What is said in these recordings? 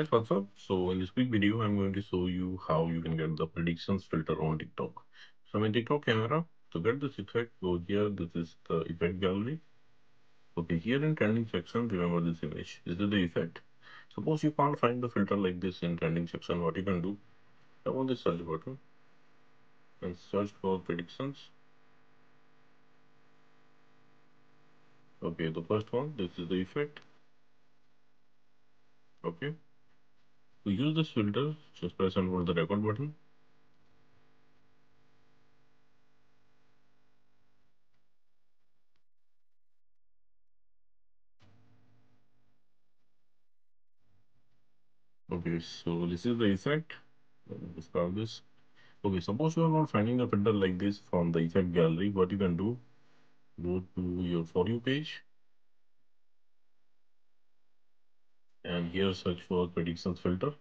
Guys, what's up? So in this quick video, I'm going to show you how you can get the predictions filter on TikTok. So in TikTok camera, to get this effect, go here. This is the effect gallery. Okay, here in trending section, remember this image. This is the effect. Suppose you can't find the filter like this in trending section, what you can do? Tap on the search button and search for predictions. Okay, the first one, this is the effect. Okay, to use this filter, just press and hold the record button. Okay, so this is the effect. Let me discard this. Okay, suppose you are not finding a filter like this from the effect gallery, what you can do, go to your For You page and here search for predictions filter.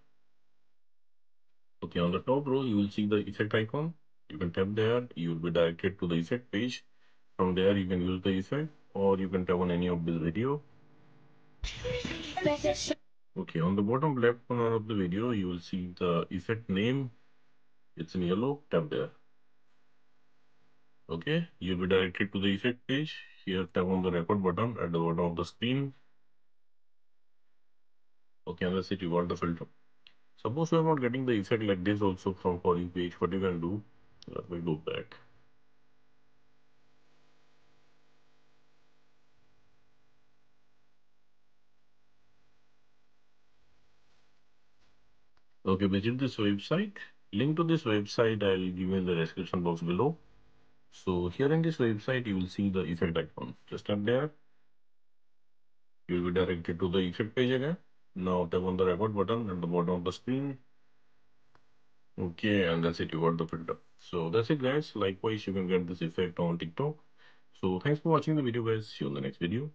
Okay, on the top row, you will see the effect icon. You can tap there, you will be directed to the effect page. From there, you can use the effect or you can tap on any of this video. Okay, on the bottom left corner of the video, you will see the effect name. It's in yellow, tap there. Okay, you'll be directed to the effect page. Here, tap on the record button at the bottom of the screen. Okay, and that's it, you got the filter. Suppose you are not getting the effect like this also from For You page, what you can do? Let me go back. Okay, visit this website. Link to this website I'll give you in the description box below. So here in this website you will see the effect icon. Just tap there. You will be directed to the effect page again. Now tap on the record button at the bottom of the screen. Okay, and that's it. You got the filter. So that's it, guys. Likewise, you can get this effect on TikTok. So thanks for watching the video, guys. See you in the next video.